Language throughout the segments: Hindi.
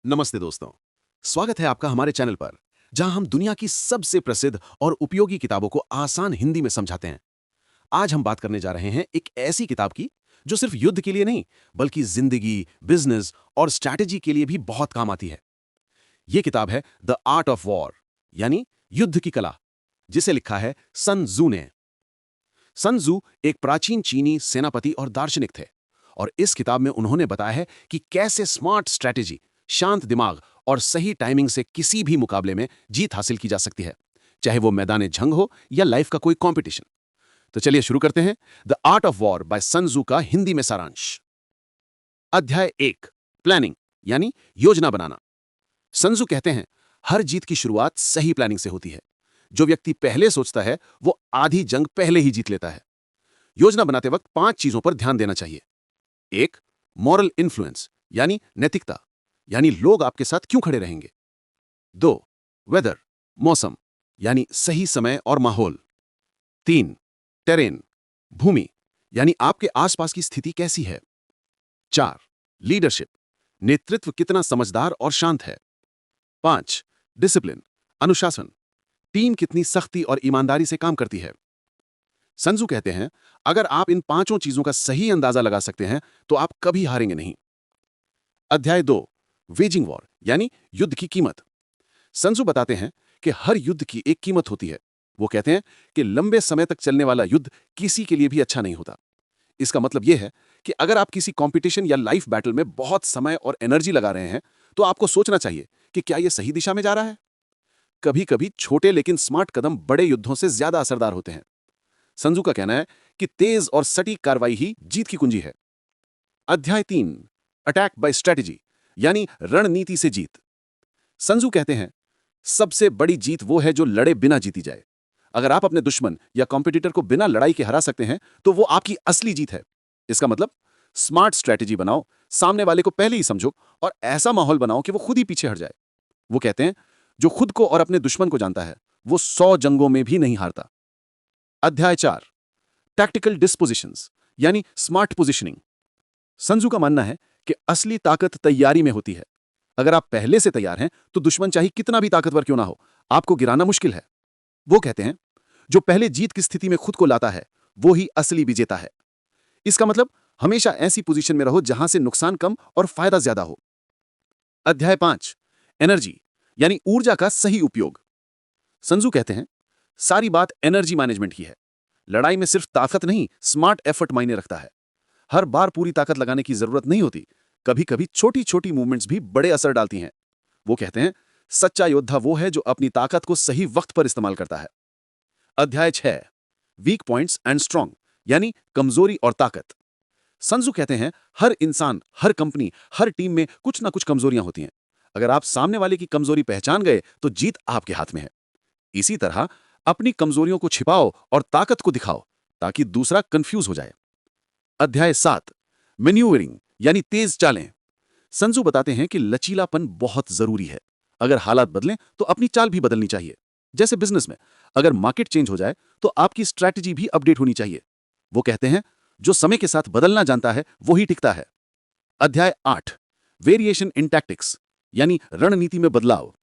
नमस्ते दोस्तों, स्वागत है आपका हमारे चैनल पर, जहां हम दुनिया की सबसे प्रसिद्ध और उपयोगी किताबों को आसान हिंदी में समझाते हैं। आज हम बात करने जा रहे हैं एक ऐसी किताब की जो सिर्फ युद्ध के लिए नहीं, बल्कि जिंदगी, बिजनेस और स्ट्रैटेजी के लिए भी बहुत काम आती है। ये किताब है द आर्ट ऑफ वॉर, यानी युद्ध की कला, जिसे लिखा है सन जू ने। सन जू एक प्राचीन चीनी सेनापति और दार्शनिक थे, और इस किताब में उन्होंने बताया है कि कैसे स्मार्ट स्ट्रैटेजी, शांत दिमाग और सही टाइमिंग से किसी भी मुकाबले में जीत हासिल की जा सकती है, चाहे वो मैदान जंग हो या लाइफ का कोई कंपटीशन। तो चलिए शुरू करते हैं the art of war by Sun Tzu का हिंदी में सारांश। अध्याय 1, प्लानिंग, यानी योजना बनाना। सन जू कहते हैं, हर जीत की शुरुआत सही प्लानिंग से होती है। जो व्यक्ति पहले सोचता है वो आधी जंग पहले ही जीत लेता है। योजना बनाते वक्त 5 चीजों पर ध्यान देना चाहिए। 1, मॉरल इन्फ्लुएंस, यानी नैतिकता, यानी लोग आपके साथ क्यों खड़े रहेंगे। 2, वेदर, मौसम, यानी सही समय और माहौल। 3, टेरेन, भूमि, यानी आपके आसपास की स्थिति कैसी है। 4, लीडरशिप, नेतृत्व कितना समझदार और शांत है। 5, डिसिप्लिन, अनुशासन, टीम कितनी सख्ती और ईमानदारी से काम करती है। सन तzu कहते हैं, अगर आप इन 5 चीजों का सही अंदाजा लगा सकते हैं तो आप कभी हारेंगे नहीं। अध्याय 2, वेजिंग वॉर, यानी युद्ध की कीमत। सन तzu बताते हैं कि हर युद्ध की एक कीमत होती है। वो कहते हैं कि लंबे समय तक चलने वाला युद्ध किसी के लिए भी अच्छा नहीं होता। इसका मतलब यह है कि अगर आप किसी कंपटीशन या लाइफ बैटल में बहुत समय और एनर्जी लगा रहे हैं, तो आपको सोचना चाहिए कि क्या यह सही दिशा में जा रहा है। कभी कभी छोटे लेकिन स्मार्ट कदम बड़े युद्धों से ज्यादा असरदार होते हैं। सन तzu का कहना है कि तेज और सटीक कार्रवाई ही जीत की कुंजी है। अध्याय 3, अटैक बाय स्ट्रैटेजी, यानी रणनीति से जीत। सन तzu कहते हैं, सबसे बड़ी जीत वो है जो लड़े बिना जीती जाए। अगर आप अपने दुश्मन या कॉम्पिटिटर को बिना लड़ाई के हरा सकते हैं तो वो आपकी असली जीत है। इसका मतलब स्मार्ट स्ट्रैटेजी बनाओ, सामने वाले को पहले ही समझो और ऐसा माहौल बनाओ कि वो खुद ही पीछे हट जाए। वो कहते हैं, जो खुद को और अपने दुश्मन को जानता है वो 100 जंगों में भी नहीं हारता। अध्याय 4, टैक्टिकल डिस्पोजिशंस, यानी स्मार्ट पोजिशनिंग। सन तzu का मानना है कि असली ताकत तैयारी में होती है। अगर आप पहले से तैयार हैं तो दुश्मन चाहे कितना भी ताकतवर क्यों ना हो, आपको गिराना मुश्किल है। वो कहते हैं, जो पहले जीत की स्थिति में खुद को लाता है वो ही असली विजेता है। इसका मतलब हमेशा ऐसी पोजीशन में रहो जहां से नुकसान कम और फायदा ज्यादा हो। अध्याय 5, एनर्जी, यानी ऊर्जा का सही उपयोग। सन तzu कहते हैं, सारी बात एनर्जी मैनेजमेंट की है। लड़ाई में सिर्फ ताकत नहीं, स्मार्ट एफर्ट मायने रखता है। हर बार पूरी ताकत लगाने की जरूरत नहीं होती। कभी कभी छोटी छोटी मूवमेंट्स भी बड़े असर डालती हैं। वो कहते हैं, सच्चा योद्धा वो है जो अपनी ताकत को सही वक्त पर इस्तेमाल करता है। अध्याय 6, वीक पॉइंट्स एंड स्ट्रांग, यानी कमजोरी और ताकत। सन तzu कहते हैं, हर इंसान, हर कंपनी, हर टीम में कुछ ना कुछ कमजोरियां होती हैं। अगर आप सामने वाले की कमजोरी पहचान गए तो जीत आपके हाथ में है। इसी तरह अपनी कमजोरियों को छिपाओ और ताकत को दिखाओ ताकि दूसरा कंफ्यूज हो जाए। अध्याय 7, मैन्यूवरिंग, यानी तेज चालें। सन तzu बताते हैं कि लचीलापन बहुत जरूरी है। अगर हालात बदलें तो अपनी चाल भी बदलनी चाहिए। जैसे बिजनेस में अगर मार्केट चेंज हो जाए तो आपकी स्ट्रैटेजी भी अपडेट होनी चाहिए। वो कहते हैं, जो समय के साथ बदलना जानता है वो ही टिकता है। अध्याय 8, वेरिएशन इन टैक्टिक्स, यानी रणनीति में बदलाव।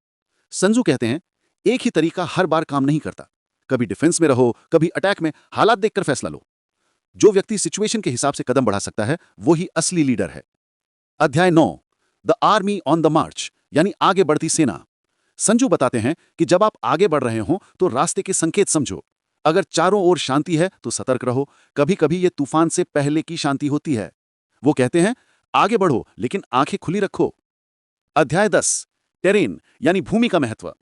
सन तzu कहते हैं, एक ही तरीका हर बार काम नहीं करता। कभी डिफेंस में रहो, कभी अटैक में, हालात देखकर फैसला लो। जो व्यक्ति सिचुएशन के हिसाब से कदम बढ़ा सकता है वो ही असली लीडर है। अध्याय 9, द आर्मी ऑन द मार्च, यानी आगे बढ़ती सेना। सन तzu बताते हैं कि जब आप आगे बढ़ रहे हो तो रास्ते के संकेत समझो। अगर चारों ओर शांति है तो सतर्क रहो, कभी कभी ये तूफान से पहले की शांति होती है। वो कहते हैं, आगे बढ़ो लेकिन आंखें खुली रखो। अध्याय 10, टेरेन, यानी भूमि का महत्व।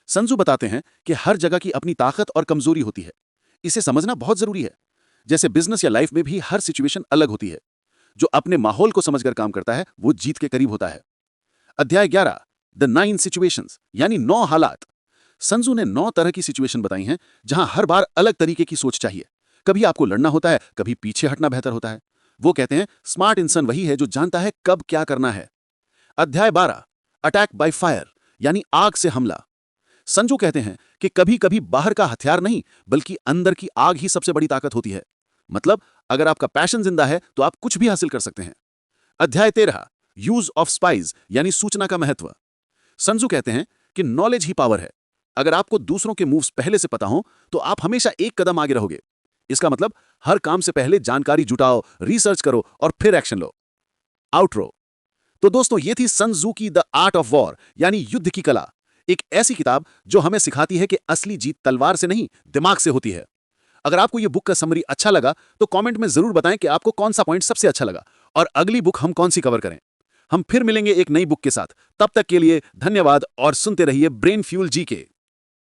सन तzu बताते हैं कि हर जगह की अपनी ताकत और कमजोरी होती है। इसे समझना बहुत जरूरी है। जैसे बिजनेस या लाइफ में भी हर सिचुएशन अलग होती है। जो अपने माहौल को समझकर काम करता है वो जीत के करीब होता है। अध्याय 11, द 9 सिचुएशंस, यानी 9 हालात। सन तzu ने 9 तरह की सिचुएशन बताई हैं जहां हर बार अलग तरीके की सोच चाहिए। कभी आपको लड़ना होता है, कभी पीछे हटना बेहतर होता है। वो कहते हैं, स्मार्ट इंसान वही है जो जानता है कब क्या करना है। अध्याय 12, अटैक बाय फायर, यानी आग से हमला। सन तzu कहते हैं कि कभी कभी बाहर का हथियार नहीं बल्कि अंदर की आग ही सबसे बड़ी ताकत होती है। मतलब अगर आपका पैशन जिंदा है तो आप कुछ भी हासिल कर सकते हैं। अध्याय 13, यूज ऑफ स्पाइज यानी सूचना का महत्व। सन त्जू कहते हैं कि नॉलेज ही पावर है। अगर आपको दूसरों के मूव्स पहले से पता हो तो आप हमेशा एक कदम आगे रहोगे। इसका मतलब हर काम से पहले जानकारी जुटाओ, रिसर्च करो और फिर एक्शन लो। आउटरो। तो दोस्तों, ये थी सन त्जू की द आर्ट ऑफ वॉर यानी युद्ध की कला। एक ऐसी किताब जो हमें सिखाती है कि असली जीत तलवार से नहीं, दिमाग से होती है। अगर आपको ये बुक का समरी अच्छा लगा तो कमेंट में जरूर बताएं कि आपको कौन सा पॉइंट सबसे अच्छा लगा और अगली बुक हम कौन सी कवर करें। हम फिर मिलेंगे एक नई बुक के साथ। तब तक के लिए धन्यवाद और सुनते रहिए ब्रेन फ्यूल जी के।